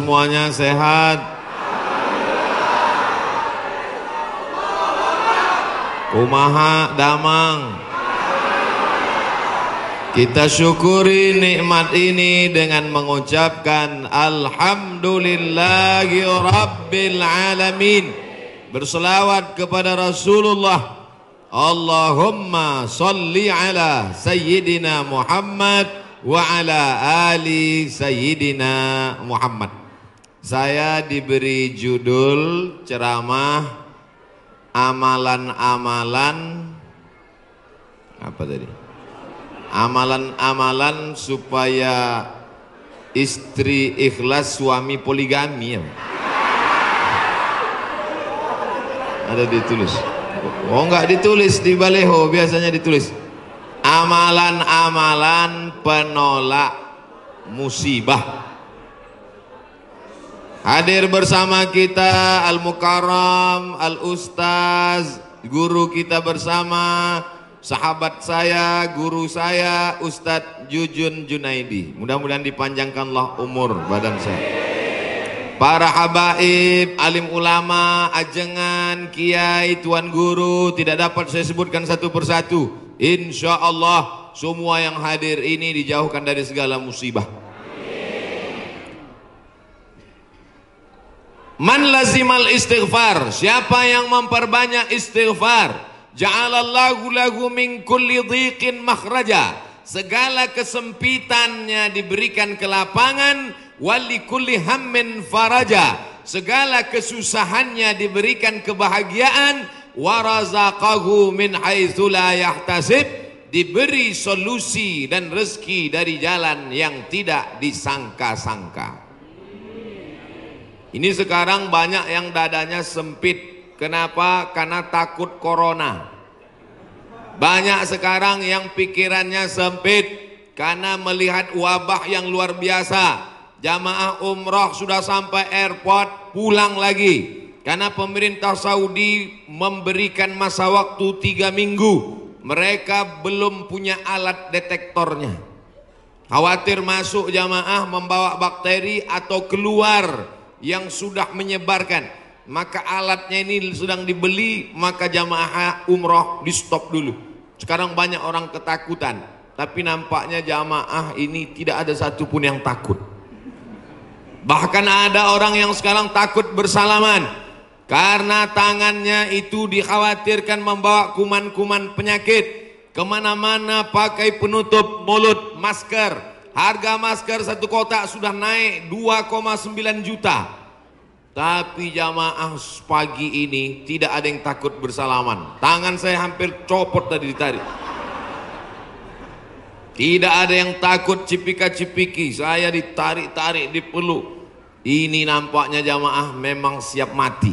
semuanya sehat? Kumaha damang? Kita syukuri nikmat ini dengan mengucapkan Alhamdulillahi Rabbil Alamin. Berselawat kepada Rasulullah. Allahumma salli ala Sayyidina Muhammad wa ala ali Sayyidina Muhammad. Saya diberi judul ceramah amalan-amalan apa tadi? Amalan-amalan supaya istri ikhlas, suami poligami. Ada ditulis. Oh, enggak ditulis di baleho, biasanya ditulis amalan-amalan penolak musibah. Hadir bersama kita Al-Mukarram, Al-Ustaz, guru kita bersama, sahabat saya, guru saya, Ustadz Jujun Junaidi. Mudah-mudahan dipanjangkanlah umur badan saya. Para habaib, alim ulama, ajengan, kiai, tuan guru, tidak dapat saya sebutkan satu persatu. Insya Allah semua yang hadir ini dijauhkan dari segala musibah. Man lazimal istighfar, siapa yang memperbanyak istighfar, ja'alallahu lahu min kulli dhiqin makhraja, segala kesempitannya diberikan kelapangan, wali kulli hammin faraja, segala kesusahannya diberikan kebahagiaan, warazaqahu min haitsu la yahtasib, diberi solusi dan rezeki dari jalan yang tidak disangka-sangka. Ini sekarang banyak yang dadanya sempit. Kenapa? Karena takut corona. Banyak sekarang yang pikirannya sempit karena melihat wabah yang luar biasa. Jamaah umrah sudah sampai airport pulang lagi karena pemerintah Saudi memberikan masa waktu 3 minggu. Mereka belum punya alat detektornya. Khawatir masuk jamaah membawa bakteri atau keluar yang sudah menyebarkan, maka alatnya ini sedang dibeli, maka jamaah umrah di stop dulu. Sekarang banyak orang ketakutan, tapi nampaknya jamaah ini tidak ada satupun yang takut. Bahkan ada orang yang sekarang takut bersalaman karena tangannya itu dikhawatirkan membawa kuman-kuman penyakit. Kemana-mana pakai penutup mulut, masker. Harga masker satu kotak sudah naik 2,9 juta. Tapi jamaah pagi ini tidak ada yang takut bersalaman. Tangan saya hampir copot tadi ditarik. Tidak ada yang takut cipika-cipiki. Saya ditarik-tarik, dipeluk. Ini nampaknya jamaah memang siap mati.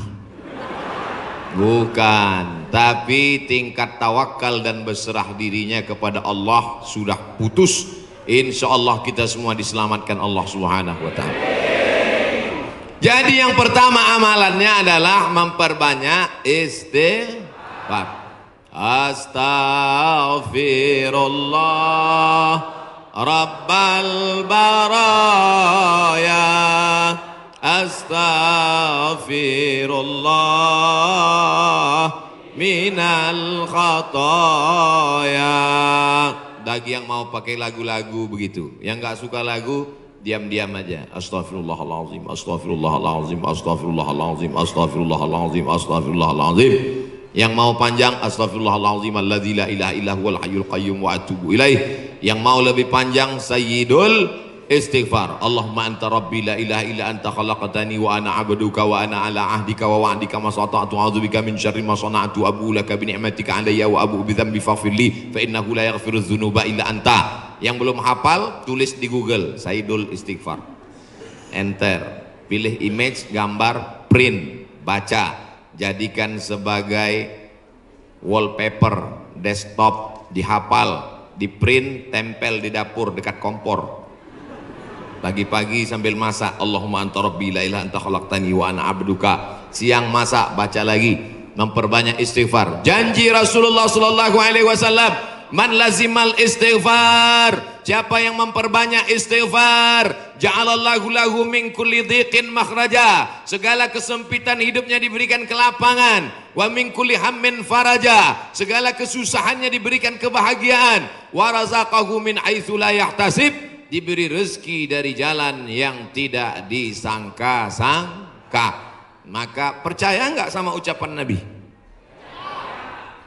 Bukan, tapi tingkat tawakal dan berserah dirinya kepada Allah sudah putus. Insya Allah kita semua diselamatkan Allah Subhanahu wa Ta'ala. Jadi yang pertama amalannya adalah memperbanyak istighfar. Astaghfirullah Rabbal baraya, astaghfirullah minal khataya. Bagi yang mau pakai lagu-lagu begitu, yang nggak suka lagu diam-diam aja. Astaghfirullahaladzim, astaghfirullahaladzim, astaghfirullahaladzim, astaghfirullahaladzim, astaghfirullahaladzim. Yang mau panjang astaghfirullahaladzim alladzi la ilaha illa huwal hayyul qayyum wa atubu ilaih. Yang mau lebih panjang sayyidul istighfar. Allahumma anta rabbi la ilaha illa anta khalaqtani wa ana abduka wa ana ala ahdika wa wa'dika ma sata'tu a'udzubika min syarri ma sana'tu abu laka bi ni'matika alayya wa abu bi dzambi faghfirli fa innahu la yaghfiru dzunuba illa anta. Yang belum hafal tulis di Google Sayyidul Istighfar, enter, pilih image, gambar, print, baca, jadikan sebagai wallpaper desktop, dihafal, di print, tempel di dapur dekat kompor. Pagi-pagi sambil masak, Allahumma anta rabbi la ilaha anta khalaqtani wa ana abduka. Siang masak, baca lagi, memperbanyak istighfar. Janji Rasulullah sallallahu alaihi wasallam, man lazimal istighfar Siapa yang memperbanyak istighfar, ja'alallahu lahu min kulli dhiqin makhraja. Segala kesempitan hidupnya diberikan kelapangan. Wa min kulli hammin faraja. Segala kesusahannya diberikan kebahagiaan. Wa razaqahu min haitsu la yahtasib. Diberi rezeki dari jalan yang tidak disangka-sangka. Maka percaya enggak sama ucapan Nabi?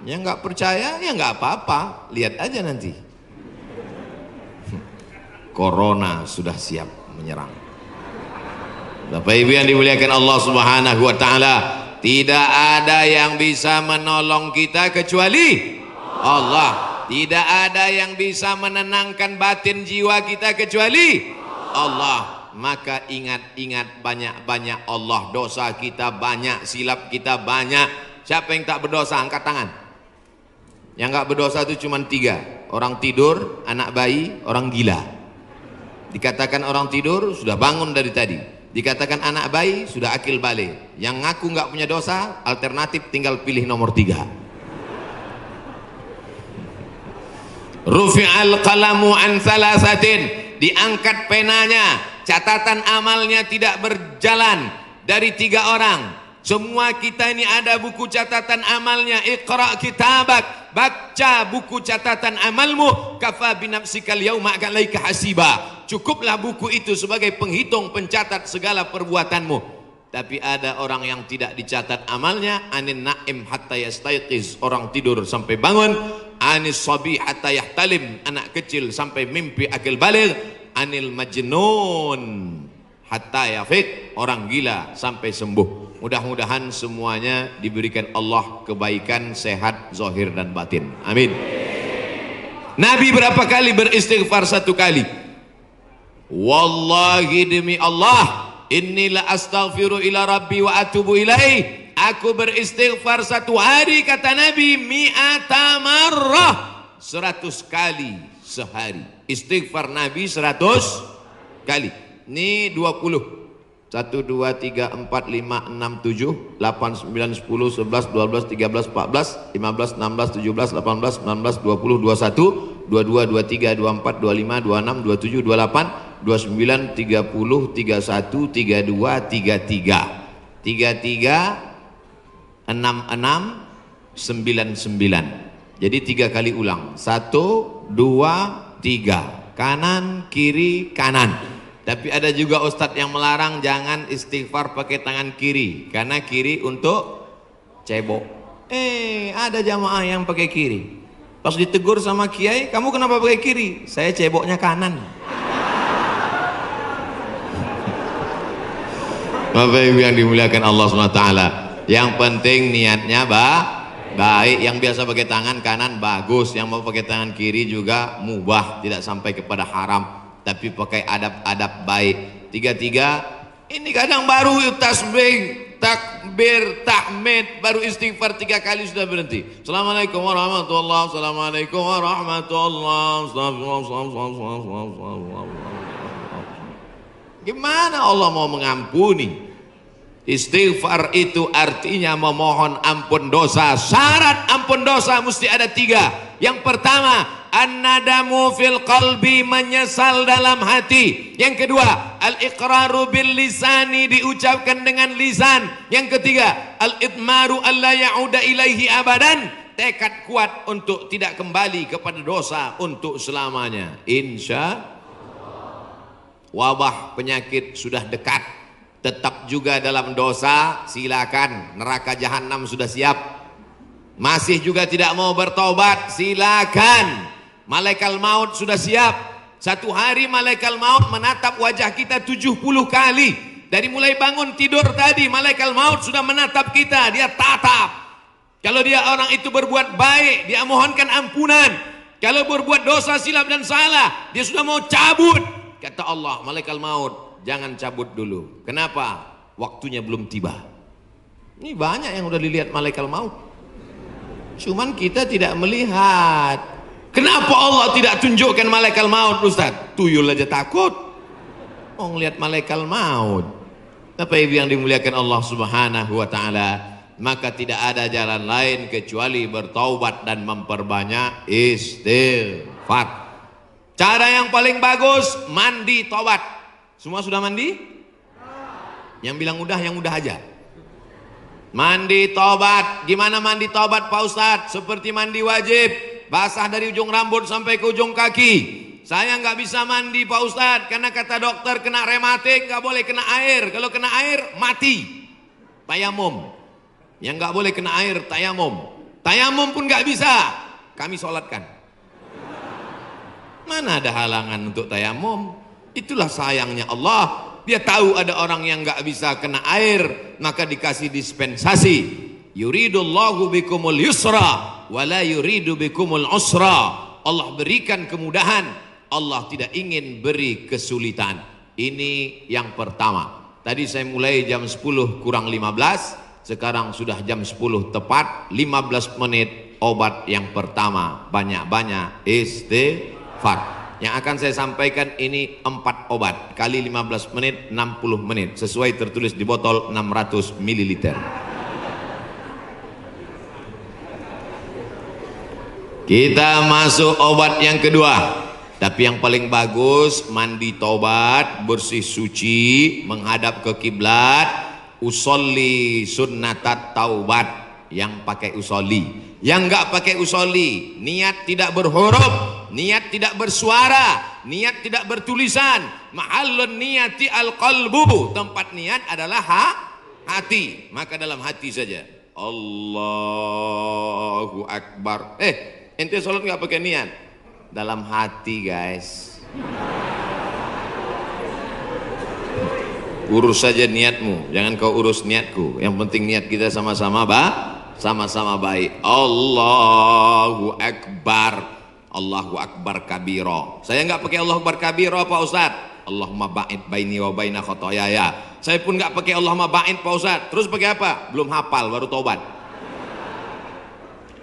Yang enggak percaya ya enggak apa-apa, lihat aja nanti. Corona sudah siap menyerang. Bapak Ibu yang dimuliakan Allah Subhanahu wa taala, tidak ada yang bisa menolong kita kecuali Allah. Tidak ada yang bisa menenangkan batin jiwa kita kecuali Allah. Maka ingat-ingat banyak-banyak Allah. Dosa kita banyak, silap kita banyak. Siapa yang tak berdosa? Angkat tangan. Yang enggak berdosa itu cuma 3. Orang tidur, anak bayi, orang gila. Dikatakan orang tidur sudah bangun dari tadi. Dikatakan anak bayi sudah akil balik. Yang ngaku nggak punya dosa, alternatif tinggal pilih nomor 3. Rufi'al qalamu an thalathatin. Diangkat penanya, catatan amalnya tidak berjalan dari 3 orang. Semua kita ini ada buku catatan amalnya. Iqra kitabak, baca buku catatan amalmu. Kafa binafsikal yauma alaika hasiba. Cukuplah buku itu sebagai penghitung, pencatat segala perbuatanmu. Tapi ada orang yang tidak dicatat amalnya. Anin naim hatta yastayqiz, orang tidur sampai bangun. Anis sabi hatta yahtalim, anak kecil sampai mimpi akil baligh. Anil majnun hatta yafiq, orang gila sampai sembuh. Mudah-mudahan semuanya diberikan Allah kebaikan, sehat, zahir dan batin. Amin. Nabi berapa kali beristighfar? 1 kali. Wallahi demi Allah, inni la astaghfiru ila rabbi wa atubu ilaih. Aku beristighfar 1 hari, kata Nabi, mi'ata marrah, 100 kali sehari. Istighfar Nabi 100 kali. Ini 20. 1, 2, 3, 4, 5, 6, 7, 8, 9, 10, 11, 12, 13, 14, 15, 16, 17, 18, 19, 20, 21, 22, 23, 24, 25, 26, 27, 28, 29, 30, 31, 32, 33, 33, 66, 99. Jadi 3 kali ulang. 1, 2, 3. Kanan, kiri, kanan. Tapi ada juga ustadz yang melarang jangan istighfar pakai tangan kiri, karena kiri untuk cebok. Ada jamaah yang pakai kiri. Pas ditegur sama kiai, kamu kenapa pakai kiri? Saya ceboknya kanan. Bapak Ibu yang dimuliakan Allah SWT, yang penting niatnya baik. Yang biasa pakai tangan kanan bagus, yang mau pakai tangan kiri juga mubah, tidak sampai kepada haram. Tapi pakai adab-adab baik. 3, ini kadang baru tasbih, takbir, tahmid, baru istighfar 3 kali sudah berhenti. Assalamualaikum warahmatullahi wabarakatuh. Assalamualaikum warahmatullahi wabarakatuh. Gimana Allah mau mengampuni? Istighfar itu artinya memohon ampun dosa. Syarat ampun dosa mesti ada 3. Yang pertama, an-nadamu fil qalbi, menyesal dalam hati. Yang kedua, al-iqraru bil lisani, diucapkan dengan lisan. Yang ketiga, al-idmaru alla ya'uda ilaihi abadan, tekad kuat untuk tidak kembali kepada dosa untuk selamanya. Insya wabah penyakit sudah dekat, tetap juga dalam dosa, silakan, neraka jahanam sudah siap. Masih juga tidak mau bertobat, silakan. Malaikat maut sudah siap. 1 hari malaikat maut menatap wajah kita 70 kali. Dari mulai bangun tidur tadi, malaikat maut sudah menatap kita, dia tatap. Kalau dia orang itu berbuat baik, dia mohonkan ampunan. Kalau berbuat dosa, silap dan salah, dia sudah mau cabut. Kata Allah, malaikat maut, jangan cabut dulu. Kenapa? Waktunya belum tiba. Ini banyak yang udah dilihat malaikat maut, cuman kita tidak melihat. Kenapa Allah tidak tunjukkan malaikat maut, Ustaz? Tuyul aja takut mau ngelihat malaikat maut. Bapak Ibu yang dimuliakan Allah Subhanahu wa taala, maka tidak ada jalan lain kecuali bertaubat dan memperbanyak istighfar. Cara yang paling bagus, mandi tobat. Semua sudah mandi? Yang bilang udah, yang udah aja. Mandi tobat. Gimana mandi tobat Pak Ustadz? Seperti mandi wajib, basah dari ujung rambut sampai ke ujung kaki. Saya nggak bisa mandi Pak Ustadz, karena kata dokter kena rematik, nggak boleh kena air. Kalau kena air, mati. Tayamum. Yang nggak boleh kena air, tayamum. Tayamum pun nggak bisa, kami sholatkan. Mana ada halangan untuk tayamum? Itulah sayangnya Allah. Dia tahu ada orang yang nggak bisa kena air, maka dikasih dispensasi. Yuridullahu bikumul yusra wala yuridu bikumul usra. Allah berikan kemudahan, Allah tidak ingin beri kesulitan. Ini yang pertama. Tadi saya mulai jam 10 kurang 15, sekarang sudah jam 10 tepat, 15 menit obat yang pertama. Banyak-banyak istighfar. Yang akan saya sampaikan ini 4 obat kali 15 menit 60 menit sesuai tertulis di botol 600 ml. Kita masuk obat yang kedua. Tapi yang paling bagus mandi tobat, bersih suci, menghadap ke kiblat, usolli sunnatat taubat. Yang pakai usolli. Yang enggak pakai usolli, niat tidak berhuruf, niat tidak bersuara, niat tidak bertulisan. Mahallun niyati al-qalbu, tempat niat adalah hati. Maka dalam hati saja. Allahu Akbar. Ente sholat nggak pakai niat? Dalam hati guys. Urus saja niatmu, jangan kau urus niatku. Yang penting niat kita sama-sama sama-sama baik. Allahu Akbar. Allahu Akbar kabiro. Saya nggak pakai Allahu Akbar kabiro Pak Ustadz. Allahumma ba'id baini wa baina khotoyaya. Saya pun nggak pakai Allahumma ba'id Pak Ustadz. Terus pakai apa? Belum hafal, baru tobat.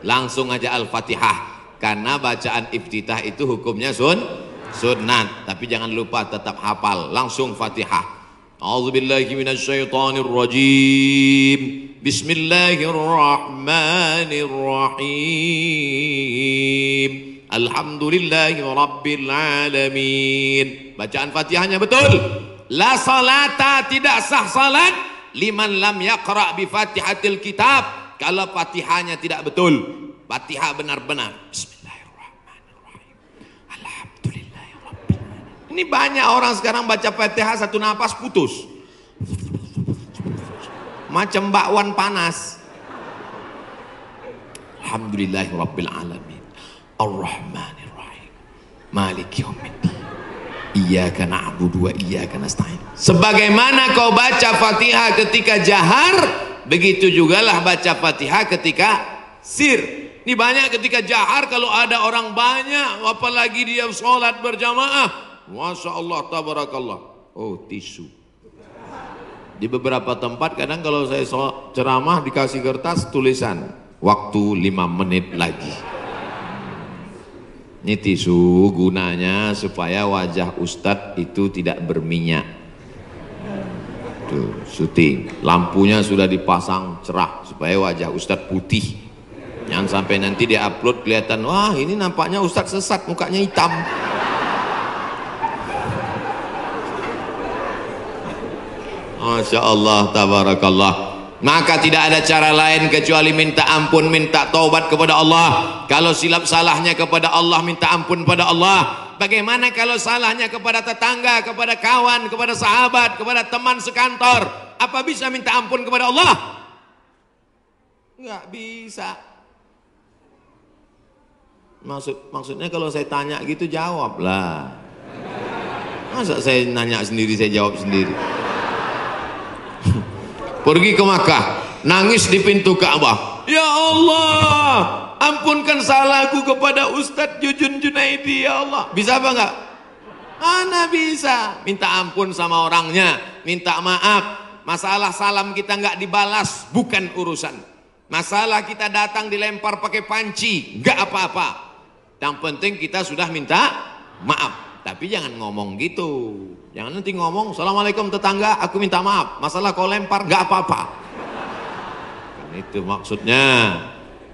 Langsung aja Al-Fatihah. Karena bacaan iftitah itu hukumnya sunnat. Tapi jangan lupa tetap hafal. Langsung Fatihah. A'udzubillahi minasyaitonir rajim. Bismillahirrahmanirrahim. Alhamdulillahi rabbil alamin. Bacaan Fatihahnya betul. La salata, tidak sah salat liman lam yaqra bi Fatihatil kitab. Kalau Fatihahnya tidak betul. Fatihah benar-benar. Bismillahirrahmanirrahim. Alhamdulillahi rabbil alamin. Ini banyak orang sekarang baca Fatihah satu napas putus. Macam bakwan panas. Alhamdulillahi rabbil alamin. Ar-Rahmanir-Rahim. Maliki yaumiddin. Iyyaka na'budu wa iyyaka nasta'in. Sebagaimana kau baca Fatihah ketika jahar, begitu jugalah baca Fatihah ketika sir. Ini banyak ketika jahar, kalau ada orang banyak, apalagi dia sholat berjamaah, Masya Allah, tabarakallah. Oh, tisu. Di beberapa tempat kadang kalau saya ceramah dikasih kertas tulisan waktu 5 menit lagi. Ini tisu gunanya supaya wajah Ustadz itu tidak berminyak. Tuh, syuting. Lampunya sudah dipasang cerah supaya wajah Ustadz putih. Jangan sampai nanti dia upload kelihatan, wah ini nampaknya Ustadz sesat, mukanya hitam. Masya Allah, tabarakallah. Maka tidak ada cara lain kecuali minta ampun, minta taubat kepada Allah. Kalau silap salahnya kepada Allah, minta ampun pada Allah. Bagaimana kalau salahnya kepada tetangga, kepada kawan, kepada sahabat, kepada teman sekantor? Apa bisa minta ampun kepada Allah? Nggak bisa. Maksudnya kalau saya tanya gitu jawablah. Masa saya nanya sendiri, saya jawab sendiri? Pergi ke Makkah, nangis di pintu Ka'bah. Ya Allah, ampunkan salahku kepada Ustadz Jujun Junaidi, ya Allah. Bisa apa enggak? Mana bisa. Minta ampun sama orangnya, minta maaf. Masalah salam kita enggak dibalas, bukan urusan. Masalah kita datang dilempar pakai panci, enggak apa-apa. Yang penting kita sudah minta maaf. Tapi jangan ngomong gitu. Jangan nanti ngomong, Assalamualaikum tetangga, aku minta maaf. Masalah kau lempar, gak apa-apa. Kan itu maksudnya.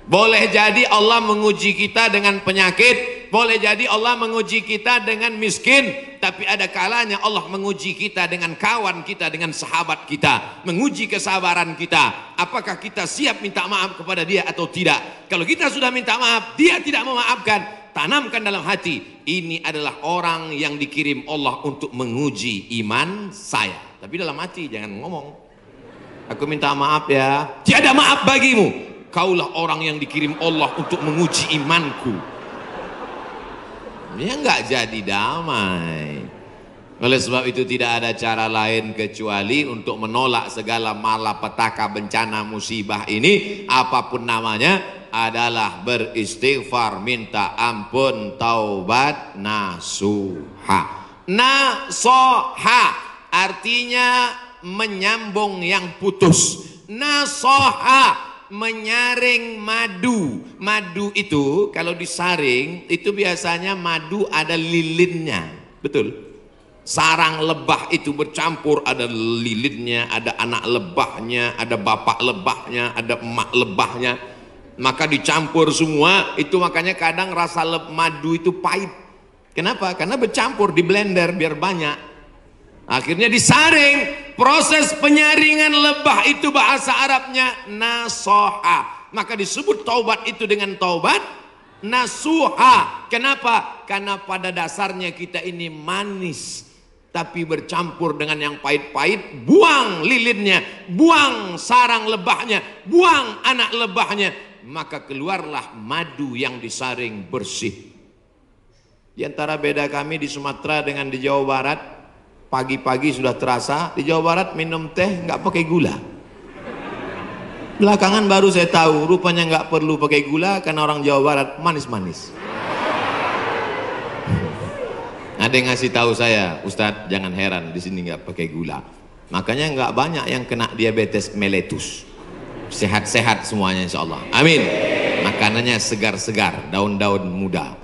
Boleh jadi Allah menguji kita dengan penyakit boleh jadi Allah menguji kita dengan miskin, tapi ada kalanya Allah menguji kita dengan kawan kita, dengan sahabat kita, menguji kesabaran kita. Apakah kita siap minta maaf kepada dia atau tidak? Kalau kita sudah minta maaf, dia tidak memaafkan, tanamkan dalam hati, ini adalah orang yang dikirim Allah untuk menguji iman saya. Tapi dalam hati jangan ngomong, aku minta maaf ya, tiada maaf bagimu, kaulah orang yang dikirim Allah untuk menguji imanku. Ya nggak jadi damai. Oleh sebab itu tidak ada cara lain kecuali untuk menolak segala malapetaka, bencana, musibah ini, apapun namanya, adalah beristighfar, minta ampun, taubat, nasuha. Nasoha artinya menyambung yang putus. Nasoha menyaring madu. Madu itu kalau disaring itu biasanya madu ada lilinnya, betul? Sarang lebah itu bercampur, ada lilinnya, ada anak lebahnya, ada bapak lebahnya, ada emak lebahnya, maka dicampur semua itu. Makanya kadang rasa madu itu pahit. Kenapa? Karena bercampur, di blender biar banyak, akhirnya disaring. Proses penyaringan lebah itu bahasa Arabnya nasoha, maka disebut taubat itu dengan taubat nasuha. Kenapa? Karena pada dasarnya kita ini manis, tapi bercampur dengan yang pahit-pahit. Buang lilinnya, buang sarang lebahnya, buang anak lebahnya, maka keluarlah madu yang disaring bersih. Di antara beda kami di Sumatera dengan di Jawa Barat, pagi-pagi sudah terasa di Jawa Barat minum teh nggak pakai gula. Belakangan baru saya tahu rupanya nggak perlu pakai gula karena orang Jawa Barat manis-manis. Ada yang ngasih tahu saya, Ustadz jangan heran di sini nggak pakai gula. Makanya nggak banyak yang kena diabetes mellitus. Sehat-sehat semuanya insya Allah. Amin. Makanannya segar-segar, daun-daun muda.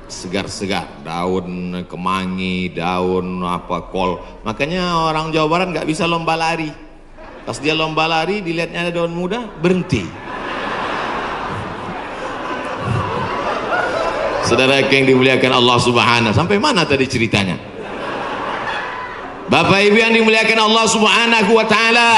Segar-segar, daun kemangi, daun apa kol. Makanya orang Jawa Barat nggak bisa lomba lari. Pas dia lomba lari, dilihatnya ada daun muda, berhenti. Saudara yang dimuliakan Allah Subhanahu, sampai mana tadi ceritanya? Bapak Ibu yang dimuliakan Allah Subhanahu wa taala,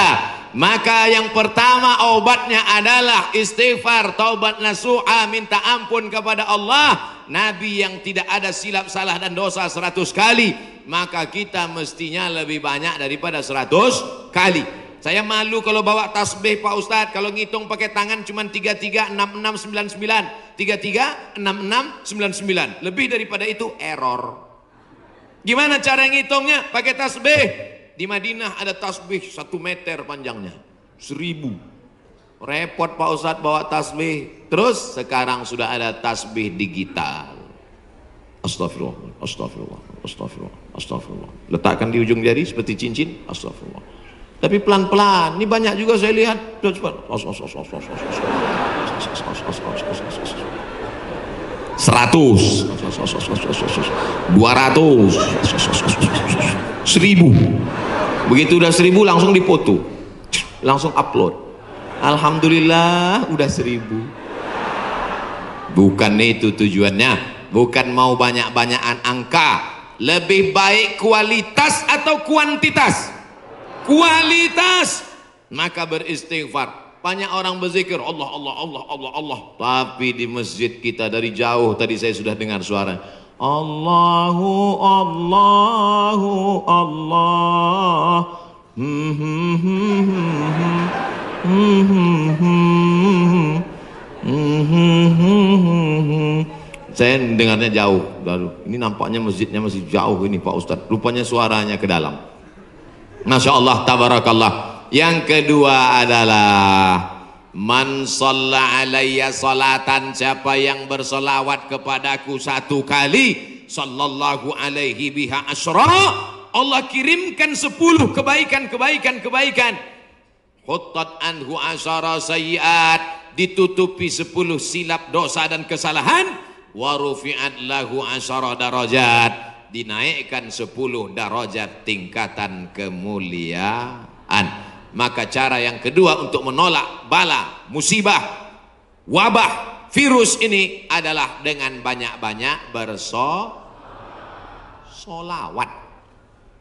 maka yang pertama obatnya adalah istighfar, taubat nasuha, minta ampun kepada Allah. Nabi yang tidak ada silap, salah dan dosa 100 kali, maka kita mestinya lebih banyak daripada 100 kali. Saya malu kalau bawa tasbih Pak Ustadz, kalau ngitung pakai tangan cuma 336699, 336699, lebih daripada itu error. Gimana cara ngitungnya? Pakai tasbih. Di Madinah ada tasbih 1 meter panjangnya, 1000. Repot Pak Ustadz bawa tasbih. Terus sekarang sudah ada tasbih digital. Astagfirullah, astagfirullah, astagfirullah, astagfirullah. Letakkan di ujung jari seperti cincin. Astagfirullah. Tapi pelan-pelan. Ini banyak juga saya lihat. 100, 200, 1000. Begitu udah 1000 langsung dipoto, langsung upload. Alhamdulillah udah 1000. Bukan itu tujuannya, bukan mau banyak-banyakan angka. Lebih baik kualitas atau kuantitas? Kualitas. Maka beristighfar. Banyak orang berzikir Allah, Allah, Allah, Allah, Allah, tapi di masjid kita dari jauh tadi saya sudah dengar suara Allahu, Allahu, Allah. Saya dengarnya jauh. Lalu ini nampaknya masjidnya masih jauh ini Pak Ustadz. Rupanya suaranya ke dalam. Masya Allah, tabarakallah. Yang kedua adalah man shalla alayya salatan, siapa yang bersolawat kepadaku 1 kali, sallallahu alaihi biha asyra, Allah kirimkan 10 kebaikan. Huttat anhu asyara sayyiat, ditutupi 10 silap dosa dan kesalahan. Wa rufi'at lahu asyara darajat, dinaikkan 10 darajat tingkatan kemuliaan. Maka cara yang kedua untuk menolak bala, musibah, wabah, virus ini adalah dengan banyak-banyak bersolawat.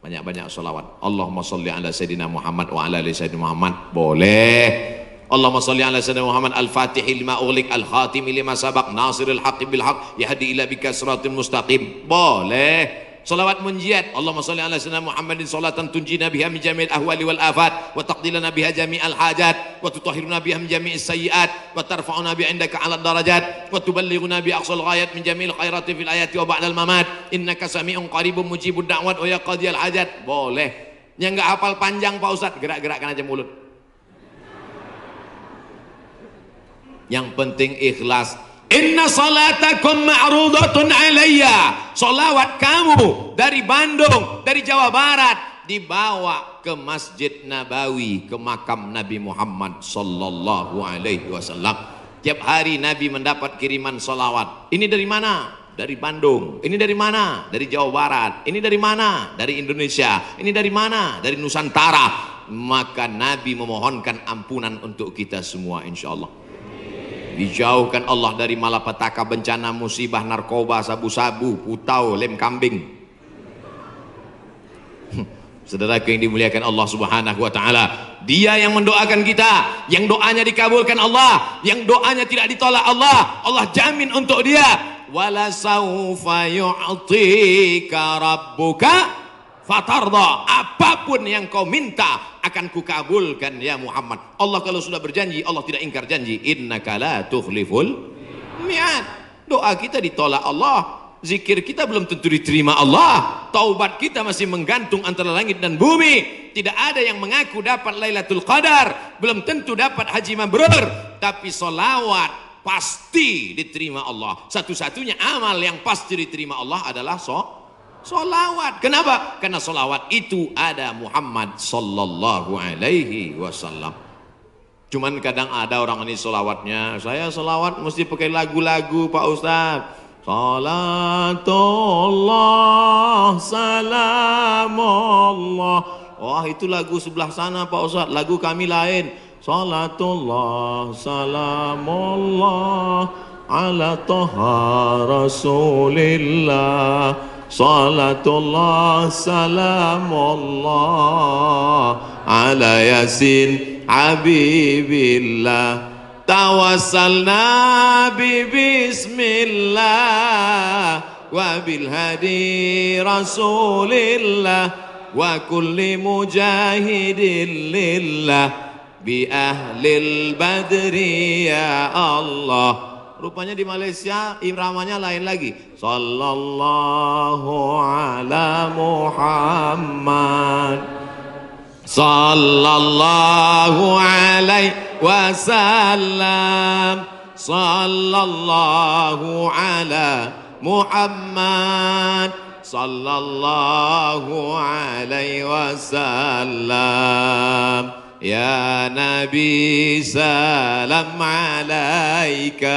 Banyak-banyak solawat. Allahumma sholli ala Sayyidina Muhammad wa ala ali Sayyidina Muhammad. Boleh. Allahumma sholli ala Sayyidina Muhammad al-Fatihil lima ughliq al-khatimi lima sabaq nasiril haqqi bil haqq yahdi ila bika siratal mustaqim. Boleh. Salawat munjiat. Allahumma sholli ala Sayyidina Muhammadin salatan tunjina biha min jami'il ahwali wal afat wa taqdilana biha jami'al hajat wa tutahhiruna biha min jami'is sayyi'at wa tarfa'una bi 'indaka 'ala darajat wa tuballighuna bi aqsal ghayat min jami'il khairati fil ayati wa ba'dal mamat innaka sami'un qaribun mujibud da'wat wa ya qadiyal hajat. Boleh. Yang enggak hafal panjang Pak Ustaz, gerak-gerakkan aja mulut. Yang penting ikhlas. Inna salatakum ma'rudatun alayya. Salawat kamu dari Bandung, dari Jawa Barat dibawa ke Masjid Nabawi, ke makam Nabi Muhammad sallallahu alaihi wasallam. Tiap hari Nabi mendapat kiriman salawat. Ini dari mana? Dari Bandung. Ini dari mana? Dari Jawa Barat. Ini dari mana? Dari Indonesia. Ini dari mana? Dari Nusantara. Maka Nabi memohonkan ampunan untuk kita semua insyaallah. Dijauhkan Allah dari malapetaka, bencana, musibah, narkoba, sabu-sabu, putau, lem kambing. Saudaraku yang dimuliakan Allah Subhanahu wa taala, Dia yang mendoakan kita, yang doanya dikabulkan Allah, yang doanya tidak ditolak Allah. Allah jamin untuk dia. Wala saufa yu'tika rabbuka fatarda. Apapun yang kau minta akan kukabulkan ya Muhammad. Allah kalau sudah berjanji, Allah tidak ingkar janji. Innaka la tukhliful mi'ad. Doa kita ditolak Allah, zikir kita belum tentu diterima Allah, taubat kita masih menggantung antara langit dan bumi. Tidak ada yang mengaku dapat Lailatul Qadar, belum tentu dapat haji mabrur, tapi solawat pasti diterima Allah. Satu-satunya amal yang pasti diterima Allah adalah solawat. Kenapa? Karena solawat itu ada Muhammad sallallahu alaihi wasallam. Cuman kadang ada orang ini solawatnya, saya solawat mesti pakai lagu-lagu Pak Ustadz. Salatullah salamullah. Wah itu lagu sebelah sana Pak Ustadz, lagu kami lain. Salatullah salamullah ala toha rasulillah. Salatullah salamullah ala yasin habibillah. Tawassalna bi bismillah wa bil hadi rasulillah wa kulli mujahidin lillah bi ahlil badri ya Allah. Rupanya di Malaysia iramanya lain lagi. Sallallahu ala Muhammad. Sallallahu alaihi wasallam. Sallallahu ala Muhammad. Sallallahu alaihi wasallam. Ya Nabi salam alaika,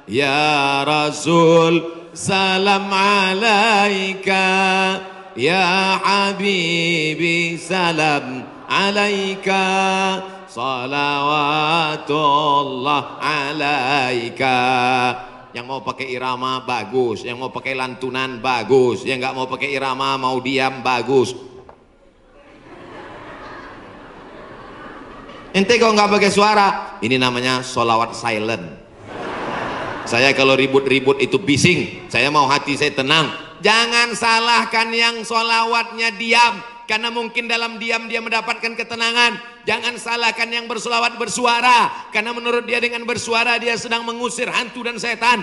ya Rasul salam alaika, ya Habibi salam alaika, salawatullah alaika. Yang mau pakai irama bagus, yang mau pakai lantunan bagus, yang nggak mau pakai irama mau diam bagus. Ente kalau nggak pakai suara, ini namanya solawat silent. Saya kalau ribut-ribut itu bising, saya mau hati saya tenang. Jangan salahkan yang solawatnya diam, karena mungkin dalam diam dia mendapatkan ketenangan. Jangan salahkan yang bersolawat bersuara, karena menurut dia dengan bersuara dia sedang mengusir hantu dan setan.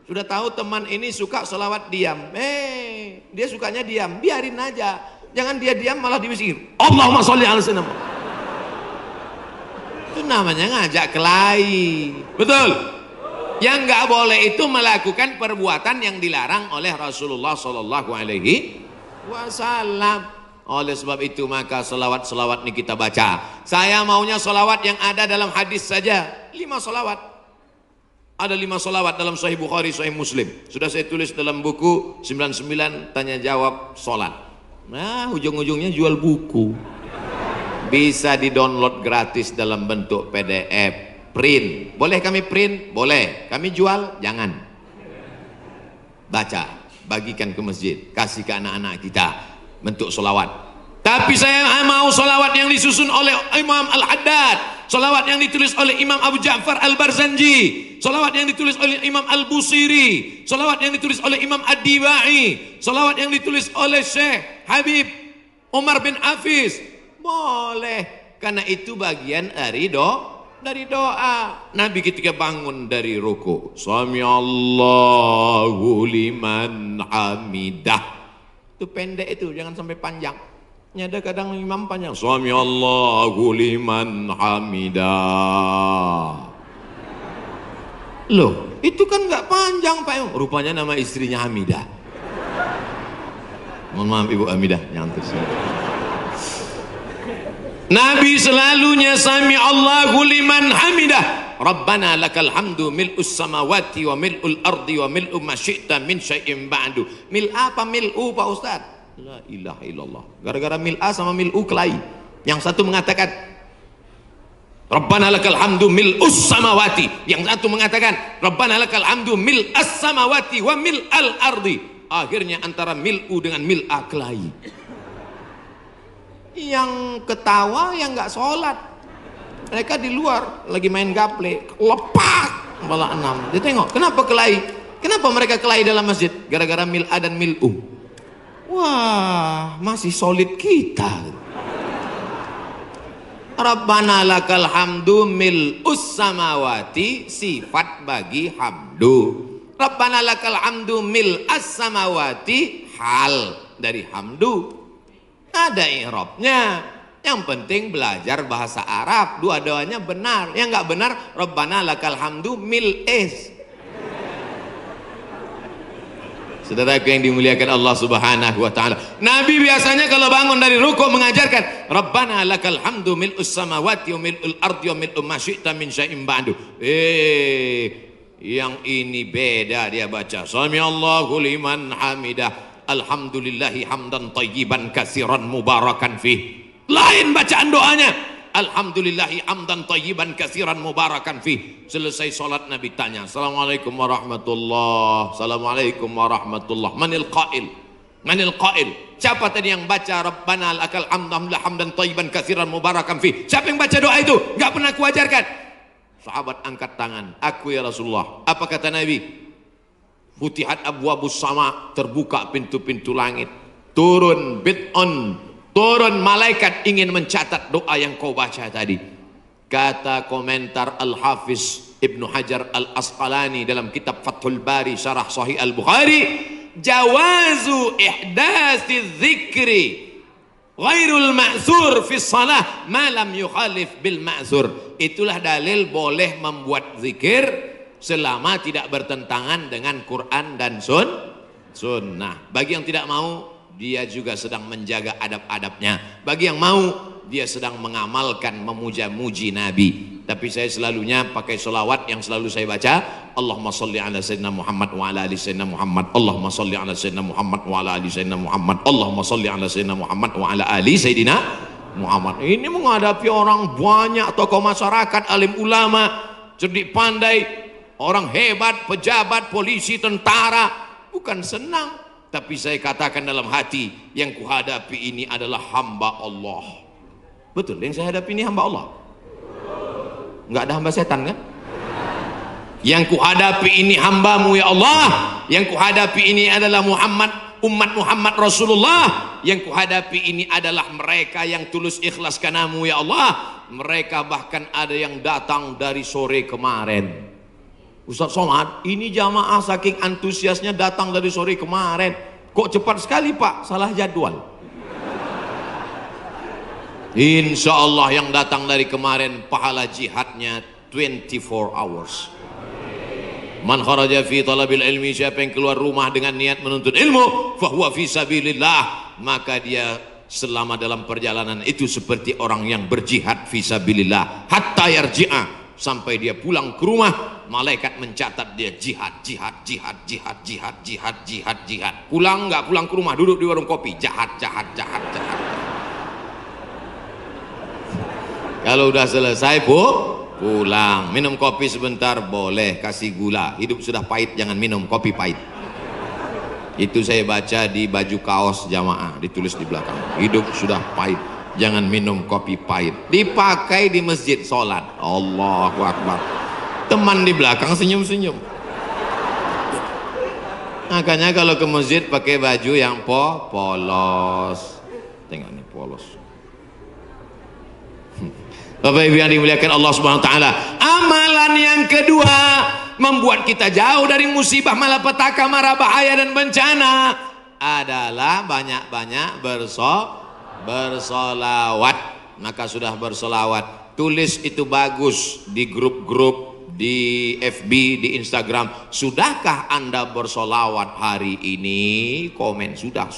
Sudah tahu teman ini suka solawat diam, dia sukanya diam, biarin aja. Jangan dia diam malah diusir. Allahumma sholli ala sayyidina. Itu namanya ngajak kelahi. Betul? Yang nggak boleh itu melakukan perbuatan yang dilarang oleh Rasulullah Sallallahu Alaihi Wasallam. Oleh sebab itu maka selawat-selawat ini kita baca. Saya maunya selawat yang ada dalam hadis saja. 5 selawat. Ada 5 selawat dalam Sahih Bukhari, Sahih Muslim. Sudah saya tulis dalam buku 99 tanya jawab solat. Nah ujung-ujungnya jual buku. Bisa di-download gratis dalam bentuk PDF. Print. Boleh kami print? Boleh. Kami jual? Jangan. Baca, bagikan ke masjid, kasih ke anak-anak kita bentuk solawat. Tapi saya mau solawat yang disusun oleh Imam Al-Haddad, solawat yang ditulis oleh Imam Abu Ja'far Al-Barzanji, solawat yang ditulis oleh Imam Al-Busiri, solawat yang ditulis oleh Imam Ad-Dibai, solawat yang ditulis oleh Syekh Habib Umar bin Hafiz. Boleh, karena itu bagian dari doa. Nabi ketika bangun dari ruku, Sami Allahu liman hamidah. Itu pendek itu, jangan sampai panjang. Ada kadang imam panjang, Sami Allahu liman hamidah. Loh, itu kan nggak panjang Pak. Rupanya nama istrinya Hamidah. Mohon maaf Ibu Hamidah, nyantus. Nabi selalunya Sami Allahu liman hamidah. Rabbana lakal hamdu mil'us samawati wa mil'ul ardi wa mil'u ma syi'ta min syai'in ba'du. Mil apa mil'u Pak Ustaz? La ilaha illallah. Gara-gara mil'a sama mil'u kelahi. Yang satu mengatakan Rabbana lakal hamdu mil'us samawati. Yang satu mengatakan Rabbana lakal hamdu mil'as samawati wa mil'al ardi. Akhirnya antara mil'u dengan mil'a kelahi. Yang ketawa yang nggak sholat, mereka di luar lagi main gaple, lepak malah 6. Dia tengok kenapa kelahi, kenapa mereka kelahi dalam masjid, gara-gara mil'a dan mil'u. Wah, masih solid kita. Rabbana lakal hamdu mil'us samawati, sifat bagi hamdu. Rabbana lakal hamdu mil'as samawati, hal dari hamdu. Ada i'rabnya. Yang penting belajar bahasa Arab. Dua-duanya benar. Yang nggak benar, Rabbana lakal hamdu mil'is. Saudaraku yang dimuliakan Allah Subhanahu wa taala. Nabi biasanya kalau bangun dari rukuk mengajarkan Rabbana lakal hamdu mil'us samawati wa mil'ul ardi wa mil'u ma syi'ta min syai'in ba'du. Yang ini beda dia baca. Sami Allahu liman hamidah. Alhamdulillahi hamdan tayyiban katsiran mubarakan fih. Lain bacaan doanya. Alhamdulillahi hamdan tayyiban katsiran mubarakan fih. Selesai salat Nabi tanya, Assalamualaikum warahmatullah. Assalamualaikum warahmatullah. Manil qail? Manil qail? Siapa tadi yang baca Rabbana lakal hamdan tayyiban katsiran mubarakan fih? Siapa yang baca doa itu? Enggak pernah kuajarkan. Sahabat angkat tangan. Aku ya Rasulullah. Apa kata Nabi? Futihat abwabus sama, terbuka pintu-pintu langit. Turun bid'un, turun malaikat ingin mencatat doa yang kau baca tadi. Kata komentar Al-Hafiz Ibnu Hajar Al-Asqalani dalam kitab Fathul Bari Syarah Sahih Al-Bukhari, jawazu ihdatsi dzikri ghairul ma'zur fi shalah ma lam yukhalif bil ma'zur. Itulah dalil boleh membuat zikir selama tidak bertentangan dengan Quran dan sunnah. Bagi yang tidak mau, dia juga sedang menjaga adab-adabnya. Bagi yang mau, dia sedang mengamalkan memuja-muji Nabi. Tapi saya selalunya pakai solawat yang selalu saya baca. Allahumma salli ala sayyidina Muhammad wa ala ali sayyidina Muhammad. Allahumma salli ala sayyidina Muhammad wa ala ali sayyidina Muhammad. Allahumma salli ala sayyidina Muhammad wa ala ali sayyidina Muhammad. Ini menghadapi orang banyak, tokoh masyarakat, alim ulama, cerdik pandai, orang hebat, pejabat, polisi, tentara. Bukan senang, tapi saya katakan dalam hati, yang kuhadapi ini adalah hamba Allah. Betul, yang saya hadapi ini hamba Allah. Nggak ada hamba setan kan? Yang kuhadapi ini hambamu ya Allah. Yang kuhadapi ini adalah umat Muhammad Rasulullah. Yang kuhadapi ini adalah mereka yang tulus ikhlas karenamu ya Allah. Mereka bahkan ada yang datang dari sore kemarin. Ustaz Somad, ini jamaah saking antusiasnya datang dari sore kemarin. Kok cepat sekali Pak? Salah jadwal. Insya Allah yang datang dari kemarin pahala jihadnya 24 hours. Man kharaja fi talabil ilmi, siapa yang keluar rumah dengan niat menuntut ilmu, fahuwa fi sabilillah, maka dia selama dalam perjalanan itu seperti orang yang berjihad fi sabilillah hatta yarji'a, sampai dia pulang ke rumah, malaikat mencatat dia jihad. Pulang nggak pulang ke rumah, duduk di warung kopi, jahat. Kalau udah selesai pulang. Minum kopi sebentar boleh, kasih gula. Hidup sudah pahit, jangan minum kopi pahit. Itu saya baca di baju kaos jamaah, ditulis di belakang. Hidup sudah pahit, jangan minum kopi pahit. Dipakai di masjid sholat. Allahu Akbar. Teman di belakang senyum-senyum. Makanya kalau ke masjid pakai baju yang polos. Tengok nih polos. Bapak Ibu yang dimuliakan Allah Subhanahu wa taala, amalan yang kedua membuat kita jauh dari musibah, malapetaka, mara bahaya dan bencana adalah banyak-banyak bersolawat. Maka sudah bersolawat, tulis itu bagus di grup-grup, di FB, di Instagram. Sudahkah Anda bersolawat hari ini? Komen sudah.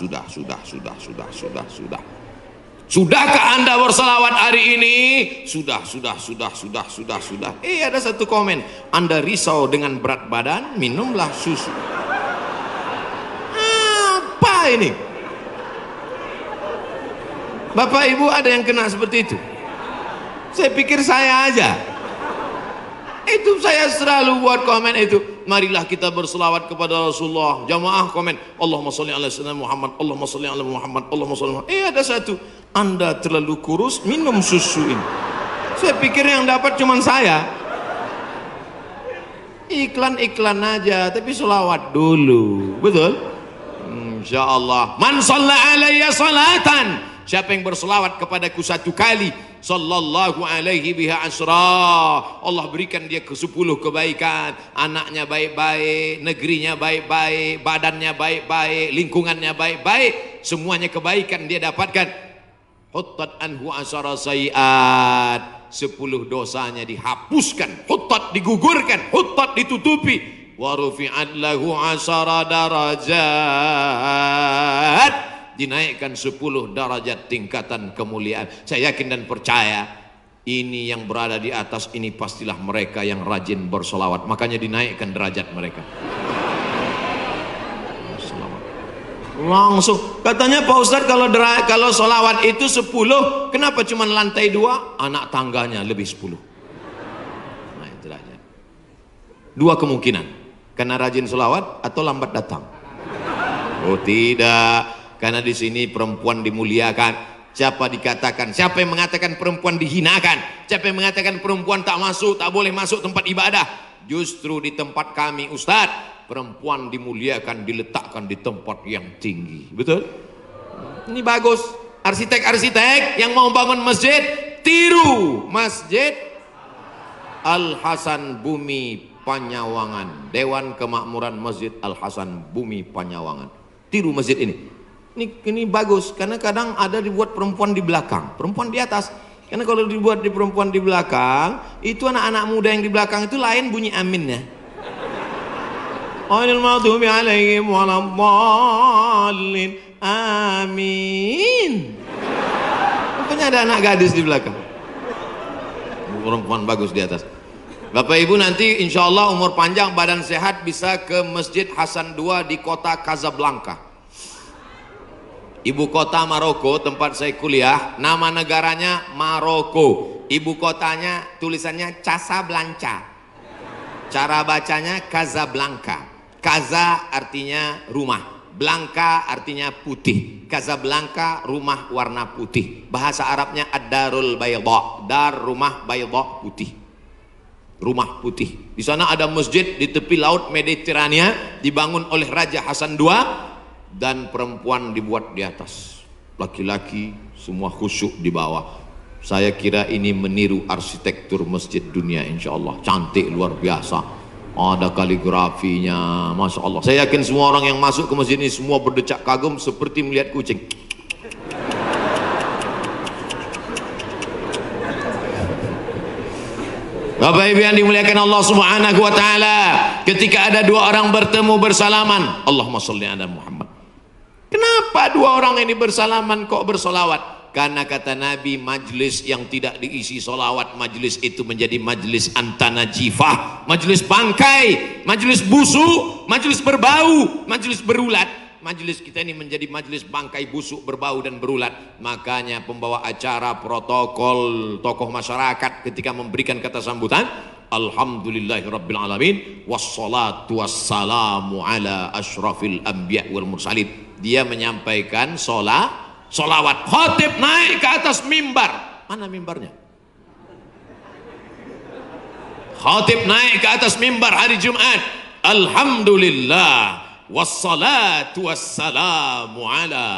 Sudahkah Anda bersolawat hari ini? Sudah. Ada satu komen, Anda risau dengan berat badan, minumlah susu. Apa ini? Bapak Ibu ada yang kena seperti itu? Saya pikir saya aja. Itu saya selalu buat komen itu. Marilah kita berselawat kepada Rasulullah. Jamaah komen, Allahumma sholli ala sayyidina Muhammad, Allahumma sholli ala Muhammad, Allahumma sholli ala Muhammad. Ada satu, Anda terlalu kurus, minum susu ini. Saya pikir yang dapat cuma saya. Iklan-iklan aja, tapi selawat dulu. Betul? Insyaallah. Man shalla alayya salatan, siapa yang berselawat kepadaku satu kali, sallallahu alaihi biha asra, Allah berikan dia ke 10 kebaikan. Anaknya baik-baik, negerinya baik-baik, badannya baik-baik, lingkungannya baik-baik, semuanya kebaikan dia dapatkan. Huttat anhu asara sayiat, 10 dosanya dihapuskan. Huttat digugurkan, huttat ditutupi. Wa rufi'at lahu asara darajat, dinaikkan 10 derajat tingkatan kemuliaan. Saya yakin dan percaya ini yang berada di atas ini pastilah mereka yang rajin bersolawat, makanya dinaikkan derajat mereka. Langsung katanya Pak Ustadz, kalau solawat itu 10, kenapa cuma lantai 2? Anak tangganya lebih 10. Nah itu derajat. 2 kemungkinan, karena rajin solawat atau lambat datang. Oh tidak, karena di sini perempuan dimuliakan. Siapa yang mengatakan perempuan dihinakan? Siapa yang mengatakan perempuan tak boleh masuk tempat ibadah? Justru di tempat kami Ustadz, perempuan dimuliakan, diletakkan di tempat yang tinggi. Betul? Ini bagus. Arsitek-arsitek yang mau bangun masjid, tiru Masjid Al-Hasan Bumi Panyawangan, Dewan Kemakmuran Masjid Al-Hasan Bumi Panyawangan. Tiru masjid ini. Ini bagus, karena kadang ada dibuat perempuan di belakang, perempuan di atas. Karena kalau dibuat di perempuan di belakang, itu anak-anak muda yang di belakang itu lain bunyi aminnya. Ghairil maghdubi alaihim waladdallin. Amin. Rupanya ada anak gadis di belakang. Perempuan bagus di atas. Bapak Ibu nanti insya Allah umur panjang, badan sehat, bisa ke Masjid Hasan II di kota Casablanca. Ibu kota Maroko, tempat saya kuliah, nama negaranya Maroko. Ibu kotanya tulisannya Casablanca. Cara bacanya Casablanca. Casa artinya rumah, Blanca artinya putih. Casablanca rumah warna putih. Bahasa Arabnya ad-darul bayda, dar rumah, bayda putih. Rumah putih. Di sana ada masjid di tepi laut Mediterania, dibangun oleh Raja Hasan II. Dan perempuan dibuat di atas, laki-laki semua khusyuk di bawah. Saya kira ini meniru arsitektur masjid dunia, insya Allah cantik luar biasa. Ada kaligrafinya, masya Allah. Saya yakin semua orang yang masuk ke masjid ini semua berdecak kagum seperti melihat kucing. Bapak Ibu yang dimuliakan Allah Subhanahu wa taala, ketika ada 2 orang bertemu bersalaman, Allahumma sholli ala Muhammad. Kenapa 2 orang ini bersalaman kok bersolawat? Karena kata Nabi, majlis yang tidak diisi solawat, majlis itu menjadi majlis antanajifah, majlis bangkai, majlis busuk, majlis berbau, majlis berulat. majelis kita ini menjadi majelis bangkai busuk, berbau dan berulat. Makanya pembawa acara, protokol, tokoh masyarakat ketika memberikan kata sambutan, alhamdulillahirabbil alamin wassalatu wassalamu ala asyrafil anbiya wal mursalin. Dia menyampaikan solawat. Khatib naik ke atas mimbar. Mana mimbarnya? Khatib naik ke atas mimbar hari Jumat. Alhamdulillah wassalatu wassalamu ala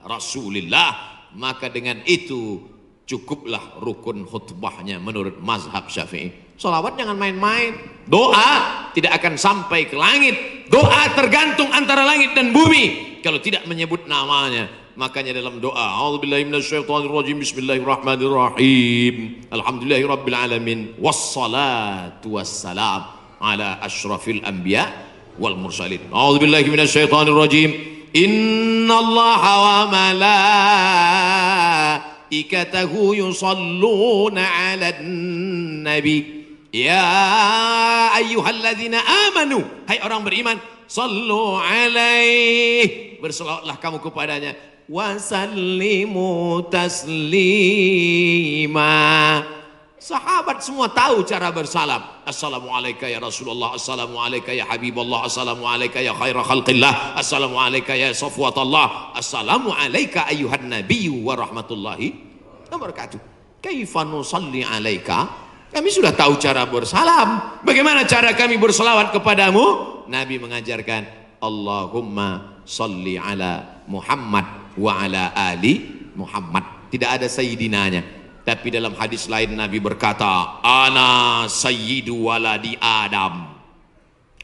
rasulillah. Maka dengan itu cukuplah rukun khutbahnya menurut mazhab Syafi'i. Salawat jangan main-main. Doa tidak akan sampai ke langit. Doa tergantung antara langit dan bumi kalau tidak menyebut namanya. Makanya dalam doa, a'udzubillahi minasyaitonirrajim, bismillahirrahmanirrahim, alhamdulillahirabbil alamin, wassalatu wassalam ala asyrafil anbiya wal mursalin. A'udzubillahi minasyaitonirrajim, innallaha wa malaikatahu yusalluna 'alan nabi. Ya ayyuhalladzina amanu, hai orang beriman, sallu alaihi, berselawatlah kamu kepadanya, wasallimu taslima. Sahabat semua tahu cara bersalam. Assalamualaikum ya Rasulullah, assalamualaikum ya Habiballah, assalamualaikum ya khaira khalqillah, assalamualaikum ya safwatallah, assalamualaikum ayuhan nabiyyu wa rahmatullahi wa barakatuh. Kaifa nusalli alaika? Kami sudah tahu cara bersalam. Bagaimana cara kami berselawat kepadamu? Nabi mengajarkan, Allahumma salli ala Muhammad wa ala ali Muhammad. Tidak ada sayyidinanya. Tapi dalam hadis lain Nabi berkata, ana sayyidu waladi Adam.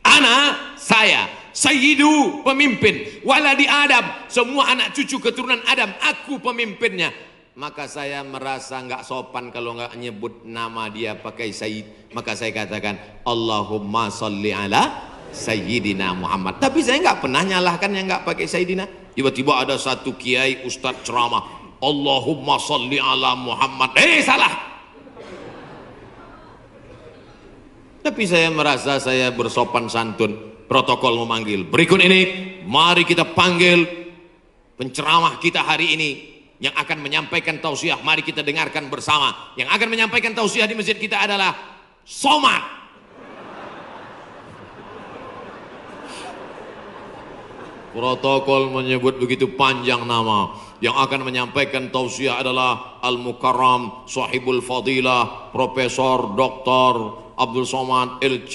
Ana, saya, sayyidu, pemimpin, waladi Adam, semua anak cucu keturunan Adam, aku pemimpinnya. Maka saya merasa nggak sopan kalau nggak nyebut nama dia pakai sayyid. Maka saya katakan, Allahumma salli ala Sayyidina Muhammad. Tapi saya nggak pernah nyalahkan yang nggak pakai Sayyidina. Tiba-tiba ada satu kiai ustadz ceramah, Allahumma salli ala Muhammad. Salah. Tapi saya merasa saya bersopan santun. Protokol memanggil. Berikut ini, mari kita panggil penceramah kita hari ini yang akan menyampaikan tausiah. Mari kita dengarkan bersama. Yang akan menyampaikan tausiah di masjid kita adalah Somad. Protokol menyebut begitu panjang nama. Yang akan menyampaikan tausiah adalah Al-Mukarram Sahibul Fadilah Profesor Dr. Abdul Somad LC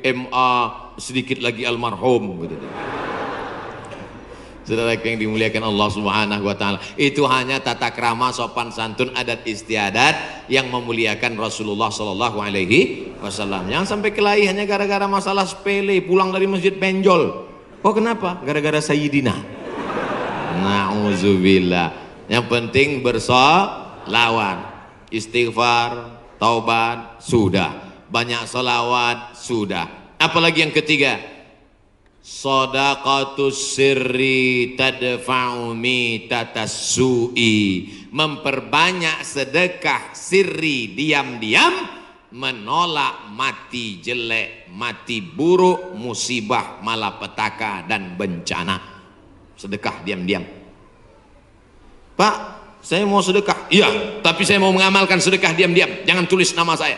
MA, sedikit lagi almarhum gitu. Saudara yang dimuliakan Allah Subhanahu wa taala, itu hanya tata krama, sopan santun, adat istiadat yang memuliakan Rasulullah sallallahu alaihi wasallam. Jangan sampai kelahi hanya gara-gara masalah sepele, pulang dari masjid benjol. Oh kenapa? Gara-gara Sayyidina. Nauzubillah. Yang penting bersolawat, istighfar, taubat, sudah. Banyak solawat, sudah. Apalagi yang ketiga, Shadaqatus sirri tadfa'u mitatas su'i. Memperbanyak sedekah sirri, diam-diam, menolak mati jelek, mati buruk, musibah, malapetaka dan bencana. Sedekah diam-diam. Pak, saya mau sedekah. Iya, tapi saya mau mengamalkan sedekah diam-diam. Jangan tulis nama saya.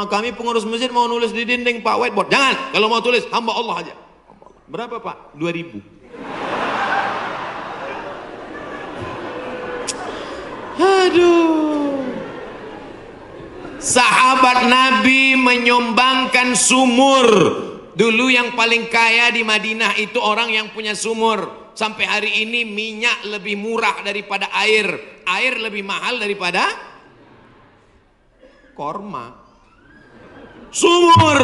Kami pengurus masjid mau nulis di dinding Pak, whiteboard. Jangan, kalau mau tulis hamba Allah aja. Berapa Pak? 2.000. Aduh. Sahabat Nabi menyumbangkan sumur. Dulu yang paling kaya di Madinah itu orang yang punya sumur. Sampai hari ini minyak lebih murah daripada air. Air lebih mahal daripada korma. Sumur.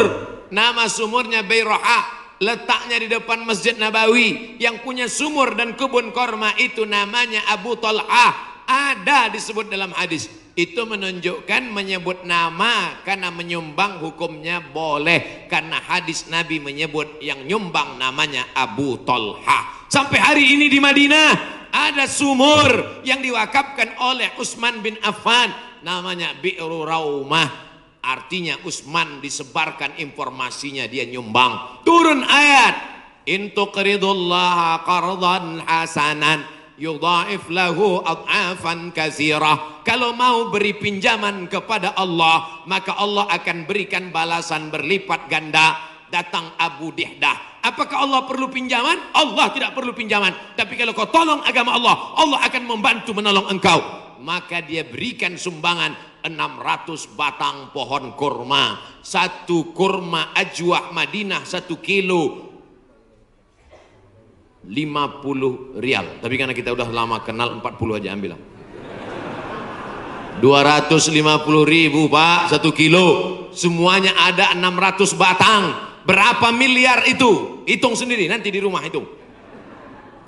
Nama sumurnya Bayroha. Letaknya di depan Masjid Nabawi. Yang punya sumur dan kebun korma itu namanya Abu Talhah. Ada disebut dalam hadis. Itu menunjukkan menyebut nama karena menyumbang hukumnya boleh. Karena hadis Nabi menyebut yang nyumbang namanya Abu Talhah. Sampai hari ini di Madinah ada sumur yang diwakafkan oleh Utsman bin Affan. Namanya Bi'ru Raumah. Artinya Utsman disebarkan informasinya, dia nyumbang. Turun ayat, In tuqridullaha qardan hasanan yudha'if lahu ad'afan katsirah. Kalau mau beri pinjaman kepada Allah, maka Allah akan berikan balasan berlipat ganda. Datang Abu Dihdah. Apakah Allah perlu pinjaman? Allah tidak perlu pinjaman. Tapi kalau kau tolong agama Allah, Allah akan membantu menolong engkau. Maka dia berikan sumbangan 600 batang pohon kurma. Satu kurma ajwah Madinah 1 kilo 50 rial. Tapi karena kita udah lama kenal, 40 aja ambil. 250.000 Pak 1 kilo. Semuanya ada 600 batang. Berapa miliar itu? Hitung sendiri nanti di rumah hitung.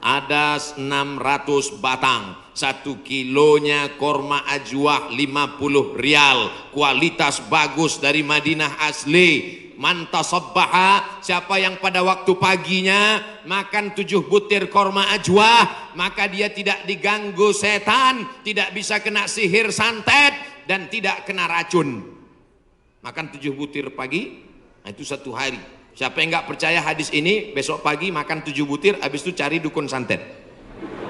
Ada 600 batang. 1 kilonya korma ajwah 50 rial. Kualitas bagus dari Madinah asli. Man tasabbaha, siapa yang pada waktu paginya makan 7 butir korma ajwah, maka dia tidak diganggu setan, tidak bisa kena sihir santet, dan tidak kena racun. Makan 7 butir pagi, nah itu 1 hari. Siapa yang nggak percaya hadis ini, besok pagi makan 7 butir, habis itu cari dukun santet.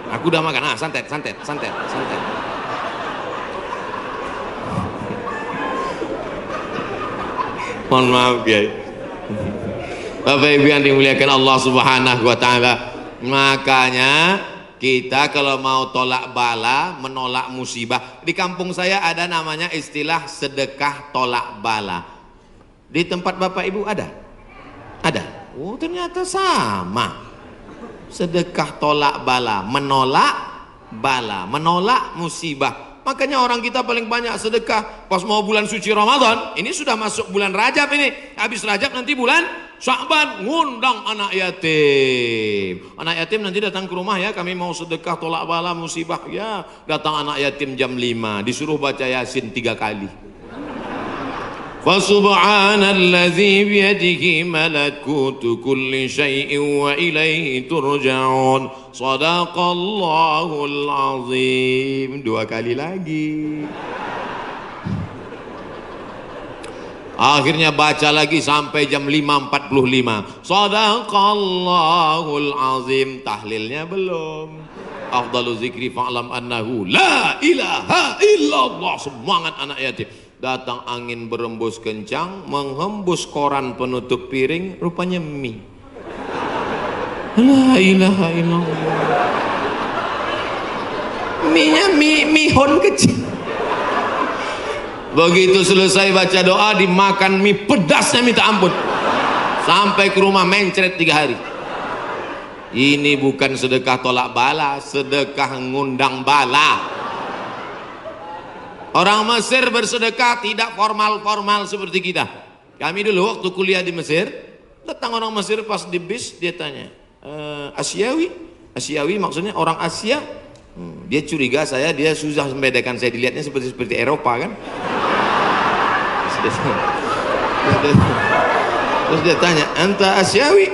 Aku udah makan, santet. Mohon maaf ya, Bapak Ibu yang dimuliakan Allah Subhanahu wa Ta'ala. Makanya kita kalau mau tolak bala, menolak musibah, di kampung saya ada namanya istilah sedekah tolak bala. Di tempat Bapak Ibu ada? Ada. Oh ternyata sama. Sedekah tolak bala, menolak bala, menolak musibah. Makanya orang kita paling banyak sedekah pas mau bulan suci Ramadan. Ini sudah masuk bulan Rajab ini. Habis Rajab nanti bulan Sya'ban, ngundang anak yatim. Anak yatim nanti datang ke rumah ya, kami mau sedekah tolak bala musibah. Ya, datang anak yatim jam 5, disuruh baca Yasin 3 kali. Fasubhanallazi biyadihi malakutu kulli syai'in wa ilaihi turja'un. Shadaqallahul azim. 2 kali lagi. Akhirnya baca lagi sampai jam 5.45. Shadaqallahul azim. Tahlilnya belum. Afdalu zikri fa'lam annahu la ilaha illallah. Semangat anak yatim. Datang angin berembus kencang, menghembus koran penutup piring, rupanya mie. La ilaha illallah. Mie-nya mihon kecil. Begitu selesai baca doa, dimakan mie pedasnya minta ampun. Sampai ke rumah mencret 3 hari. Ini bukan sedekah tolak bala, sedekah ngundang bala. Orang Mesir bersedekah tidak formal-formal seperti kita. Kami dulu waktu kuliah di Mesir, datang orang Mesir pas di bis, dia tanya, Asyawi? Asyawi maksudnya orang Asia. Dia curiga dia susah membedakan, saya dilihatnya seperti Eropa kan. Terus dia tanya, anta Asyawi?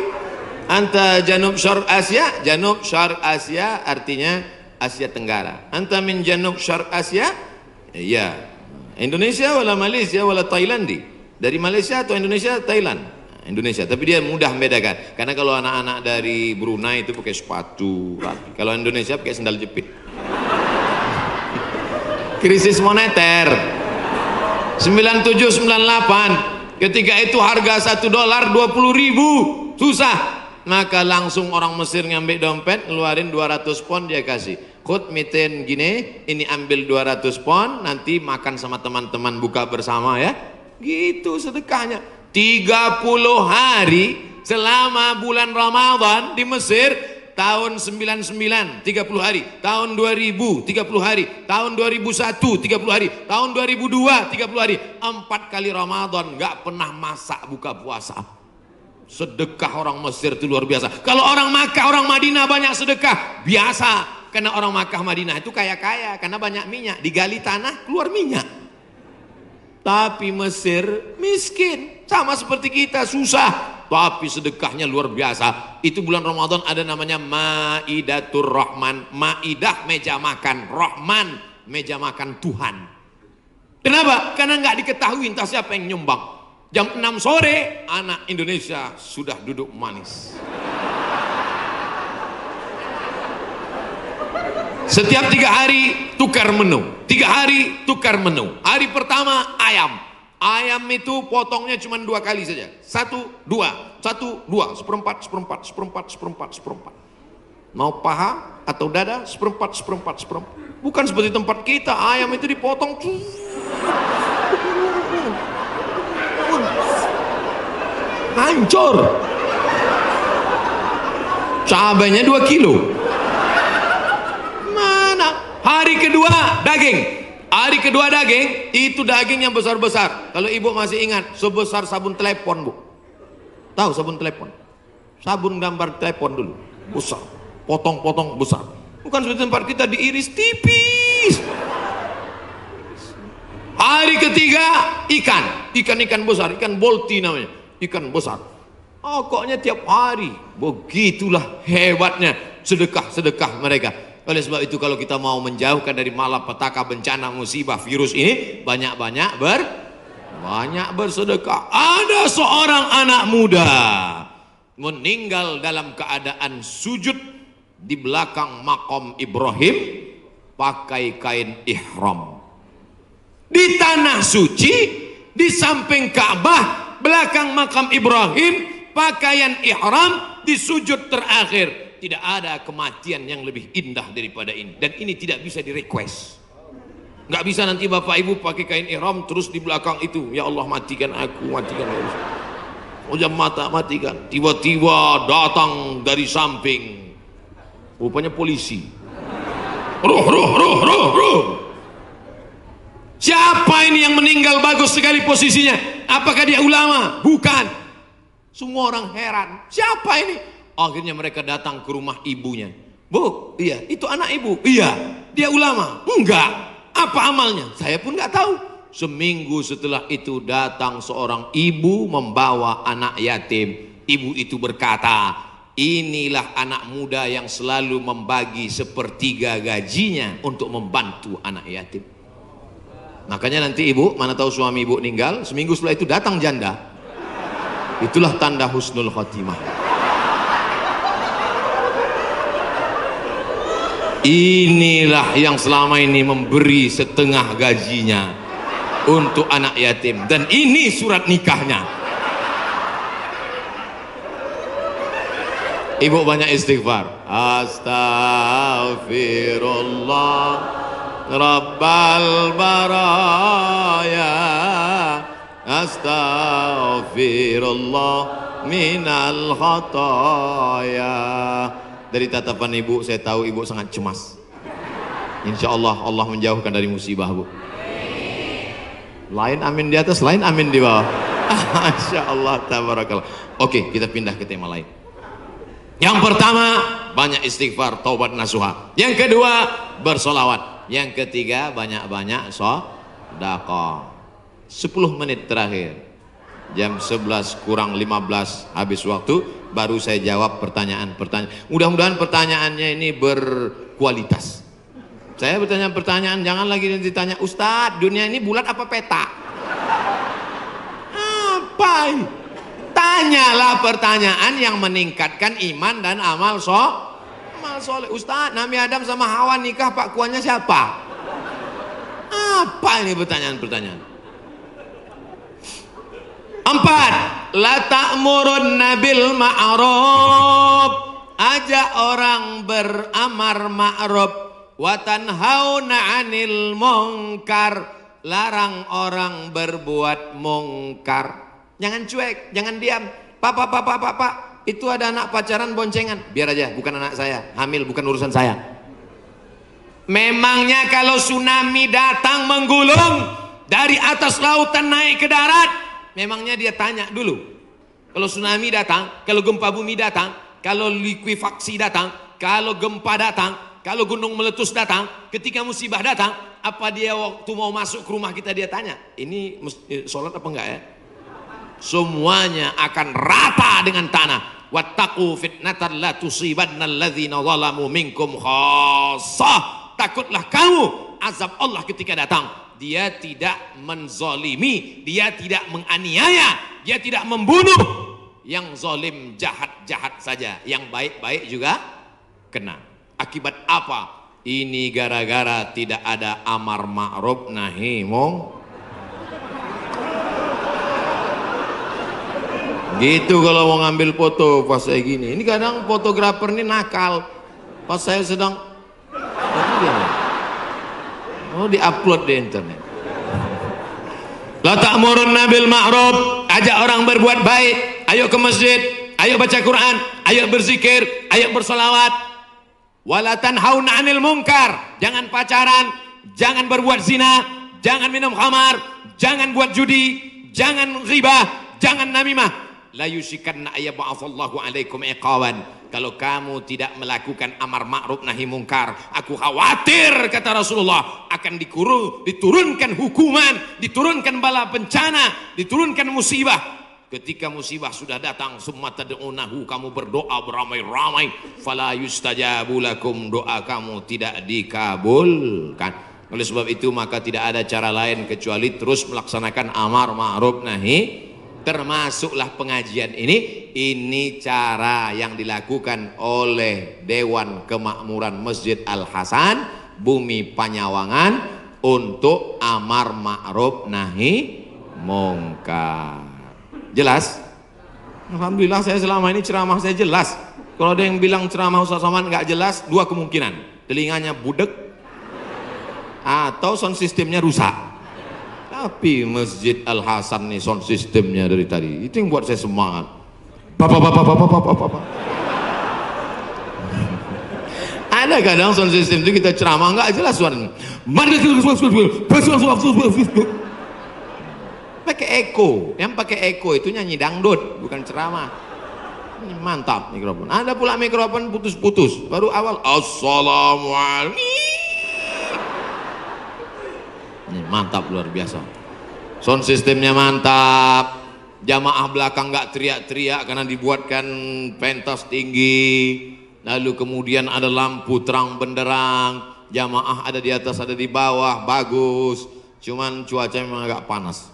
Anta Janub Syarq Asia? Janub Syarq Asia artinya Asia Tenggara. Anta min Janub Syarq Asia? Ya, Indonesia wala Malaysia wala Thailandi. Dari Malaysia atau Indonesia, Thailand? Indonesia. Tapi dia mudah membedakan. Karena kalau anak-anak dari Brunei itu pakai sepatu rapi. Kalau Indonesia pakai sandal jepit. Krisis moneter 97-98. Ketika itu harga $1 20.000. Susah. Maka langsung orang Mesir ngambil dompet, ngeluarin 200 pon, dia kasih. Khud miten gini, ini ambil 200 pon, nanti makan sama teman-teman buka bersama ya. Gitu sedekahnya. 30 hari selama bulan Ramadan di Mesir. Tahun 99 30 hari, tahun 2000 30 hari, tahun 2001 30 hari, tahun 2002 30 hari. 4 kali Ramadan nggak pernah masak buka puasa. Sedekah orang Mesir itu luar biasa. Kalau orang Makkah, orang Madinah banyak sedekah, biasa. Karena orang Makkah Madinah itu kaya-kaya, karena banyak minyak, digali tanah keluar minyak. Tapi Mesir miskin, sama seperti kita, susah. Tapi sedekahnya luar biasa. Itu bulan Ramadan ada namanya Maidatur Rahman. Maidah meja makan, Rahman meja makan Tuhan. Kenapa? Karena nggak diketahui entah siapa yang nyumbang. Jam 6 sore anak Indonesia sudah duduk manis. Setiap 3 hari tukar menu, 3 hari tukar menu. Hari pertama ayam. Ayam itu potongnya cuma 2 kali saja. 1, 2, 1, 2, seperempat, seperempat, seperempat, seperempat, seperempat. Mau paha atau dada, seperempat, seperempat, seperempat. Bukan seperti tempat kita, ayam itu dipotong. Hancur. Cabainya 2 kilo. Mana? Hari kedua daging. Hari kedua daging, itu daging yang besar-besar. Kalau ibu masih ingat, sebesar sabun telepon, Bu. Tahu sabun telepon? Sabun gambar telepon dulu. Besar. Potong-potong besar. Bukan seperti tempat kita diiris tipis. Hari ketiga ikan. Ikan-ikan besar, ikan bolti namanya. Ikan besar. Pokoknya tiap hari. Begitulah hebatnya sedekah-sedekah mereka. Oleh sebab itu kalau kita mau menjauhkan dari malapetaka, bencana, musibah, virus ini, banyak-banyak bersedekah. Ada seorang anak muda meninggal dalam keadaan sujud di belakang makam Ibrahim pakai kain ihram. Di tanah suci, di samping Ka'bah, belakang makam Ibrahim, pakaian ihram di sujud terakhir. Tidak ada kematian yang lebih indah daripada ini. Dan ini tidak bisa di request. Nggak bisa nanti bapak ibu pakai kain ihram terus di belakang itu, ya Allah matikan aku, matikan aku. Ujam mata matikan. Tiba-tiba datang dari samping, rupanya polisi. Ruh. Siapa ini yang meninggal bagus sekali posisinya? Apakah dia ulama? Bukan. Semua orang heran. Siapa ini? Akhirnya mereka datang ke rumah ibunya. Bu, iya, itu anak ibu. Iya, dia ulama. Enggak. Apa amalnya? Saya pun nggak tahu. Seminggu setelah itu datang seorang ibu membawa anak yatim. Ibu itu berkata, inilah anak muda yang selalu membagi 1/3 gajinya untuk membantu anak yatim. Makanya nanti ibu, mana tahu suami ibu meninggal, seminggu setelah itu datang janda. Itulah tanda husnul khotimah. Inilah yang selama ini memberi 1/2 gajinya untuk anak yatim. Dan ini surat nikahnya. Ibu banyak istighfar. Astaghfirullah Rabbal baraya, astaghfirullah minal khataya. Dari tatapan ibu saya tahu ibu sangat cemas. Insya Allah Allah menjauhkan dari musibah, Bu. Lain amin di atas, lain amin di bawah. Masya Allah, tabarakallah. Oke, kita pindah ke tema lain. Yang pertama, banyak istighfar, taubat nasuha. Yang kedua, bersolawat. Yang ketiga, banyak-banyak sedekah. 10 menit terakhir, jam 11 kurang 15 habis waktu, baru saya jawab pertanyaan-pertanyaan. Mudah-mudahan pertanyaannya ini berkualitas. Saya bertanya pertanyaan, jangan lagi ditanya, Ustadz, dunia ini bulat apa peta? Apa ini? Tanyalah pertanyaan yang meningkatkan iman dan amal soleh. Ustadz, Nabi Adam sama Hawa nikah, pak kuannya siapa? Apa ini pertanyaan-pertanyaan? 4. La ta'murunna bil ma'ruf, ajak orang beramar ma'ruf, wa tanhauna 'anil munkar, larang orang berbuat mungkar. Jangan cuek, jangan diam. Pak, itu ada anak pacaran boncengan. Biar aja, bukan anak saya, hamil bukan urusan saya. Memangnya kalau tsunami datang menggulung dari atas lautan naik ke darat, memangnya dia tanya dulu? Kalau tsunami datang, kalau gempa bumi datang, kalau likuifaksi datang, kalau gempa datang, kalau gunung meletus datang, ketika musibah datang, apa dia waktu mau masuk ke rumah kita dia tanya, ini sholat apa enggak ya? Semuanya akan rata dengan tanah. Wattaqu fitnatan la tusibanna alladzina zalamu minkum khassah. Takutlah kamu azab Allah ketika datang. Dia tidak menzolimi, dia tidak menganiaya, dia tidak membunuh. Yang zalim jahat-jahat saja, yang baik-baik juga kena. Akibat apa? Ini gara-gara tidak ada amar ma'ruf nahi mungkar. Gitu kalau mau ngambil foto pas saya gini. Ini kadang fotografer ini nakal. Pas saya sedang diupload di internet. La ta'murunna bil ma'ruf, ajak orang berbuat baik. Ayo ke masjid, ayo baca Quran, ayo berzikir, ayo bersolawat. Wala tanhauna 'anil munkar, jangan pacaran, jangan berbuat zina, jangan minum khamar, jangan buat judi, jangan ghibah, jangan namimah. La yusikanna ayyab'atsallahu 'alaikum iqawan. Kalau kamu tidak melakukan amar ma'ruf nahi mungkar, aku khawatir kata Rasulullah akan diturunkan hukuman, diturunkan bala bencana, diturunkan musibah. Ketika musibah sudah datang, summa tad'unahu, kamu berdoa beramai-ramai, fala yustajabu lakum, doa kamu tidak dikabulkan. Oleh sebab itu maka tidak ada cara lain kecuali terus melaksanakan amar ma'ruf nahi. Termasuklah pengajian ini cara yang dilakukan oleh Dewan Kemakmuran Masjid Al-Hasan Bumi Panyawangan untuk amar ma'ruf nahi mungkar. Jelas? Alhamdulillah saya selama ini ceramah saya jelas. Kalau ada yang bilang ceramah Ustaz Somad nggak jelas, dua kemungkinan: telinganya budek atau sound sistemnya rusak. Tapi Masjid Al-Hasan nih sound sistemnya dari tadi itu yang buat saya semangat. Bapak. Ada kadang sound system itu kita ceramah nggak jelas suaranya. Pakai echo, yang pakai echo itu nyanyi dangdut, bukan ceramah. Ini mantap mikrofon. Ada pula mikrofon putus-putus. Baru awal assalamualaikum. Ini mantap luar biasa. Sound sistemnya mantap. Jamaah belakang nggak teriak-teriak karena dibuatkan pentas tinggi. Lalu kemudian ada lampu terang benderang. Jamaah ada di atas, ada di bawah, bagus. Cuman cuaca memang agak panas.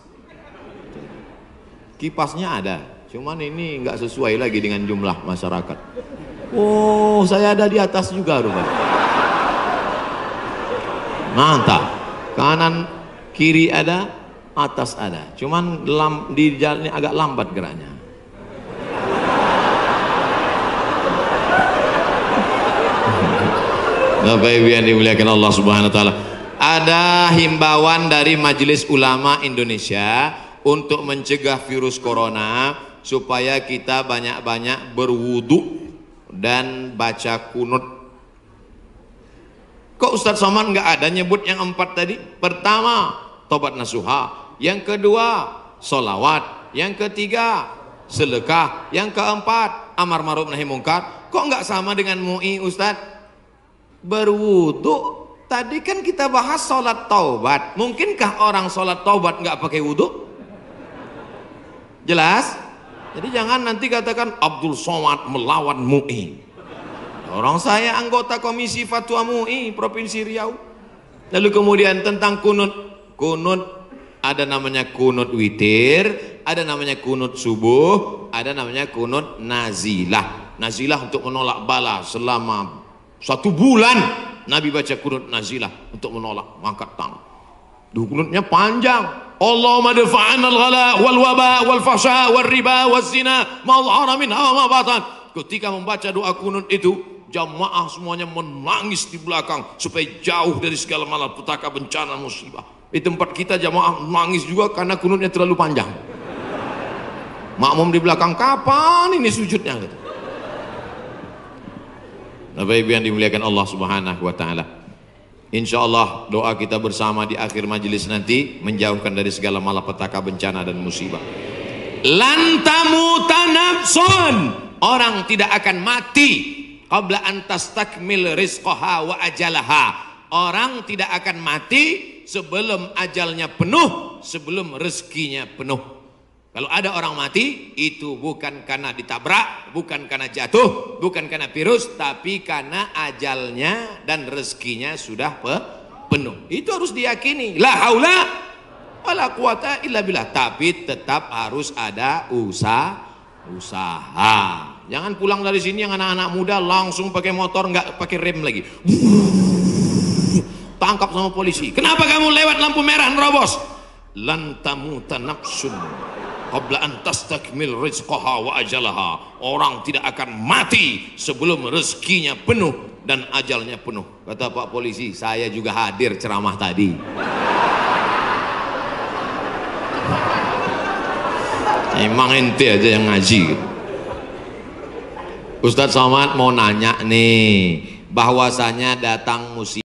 Kipasnya ada, cuman ini nggak sesuai lagi dengan jumlah masyarakat. Oh, saya ada di atas juga rupanya. Mantap. Kanan kiri ada, atas ada. Cuman di jalan ini agak lambat geraknya. Bapak Ibu yang dimuliakan Allah Subhanahu wa taala. Ada himbauan dari Majelis Ulama Indonesia untuk mencegah virus corona supaya kita banyak-banyak berwudu dan baca kunut. Kok Ustadz Somad nggak ada nyebut yang 4 tadi? Pertama, tobat nasuha. Yang kedua, solawat. Yang ketiga, sedekah. Yang keempat, amar ma'ruf nahi mungkar. Kok nggak sama dengan MUI Ustadz? Berwudu. Tadi kan kita bahas sholat taubat. Mungkinkah orang sholat taubat nggak pakai wudu? Jelas? Jadi jangan nanti katakan Abdul Somad melawan MUI. Orang saya anggota komisi fatwa MUI Provinsi Riau. Lalu kemudian tentang kunut. Kunut ada namanya kunut witir, ada namanya kunut subuh, ada namanya kunut nazilah. Nazilah untuk menolak bala selama 1 bulan. Nabi baca kunut nazilah untuk menolak angkat tangan. Kunutnya panjang. Allahumma dafa'ana al-ghala wal waba wal fahsya wal riba wal zina ma dhahara minha wa ma batan. Ketika membaca doa kunut itu, jamaah semuanya menangis di belakang supaya jauh dari segala malapetaka, bencana, musibah. Di tempat kita jamaah menangis juga karena kunutnya terlalu panjang. Makmum di belakang, kapan ini sujudnya gitu. Bapak Ibu yang dimuliakan Allah Subhanahu wa taala. Insyaallah doa kita bersama di akhir majelis nanti menjauhkan dari segala malapetaka, bencana dan musibah. Lan tamuta nafsun, orang tidak akan mati qabla an tastakmil rizqaha wa ajalaha. Orang tidak akan mati sebelum ajalnya penuh, sebelum rezekinya penuh. Kalau ada orang mati, itu bukan karena ditabrak, bukan karena jatuh, bukan karena virus, tapi karena ajalnya dan rezekinya sudah penuh. Itu harus diyakini. La haula wala quwata illa billah. Tapi tetap harus ada usaha. Jangan pulang dari sini yang anak-anak muda langsung pakai motor nggak pakai rem lagi. ditangkap sama polisi. Kenapa kamu lewat lampu merah nerobos? Lan tamuta nafsun qabla an tastakmil rizqaha wa ajalaha. Orang tidak akan mati sebelum rezekinya penuh dan ajalnya penuh. Kata Pak Polisi, saya juga hadir ceramah tadi. Emang ente aja yang ngaji. Ustadz Somad mau nanya nih, bahwasanya datang musibah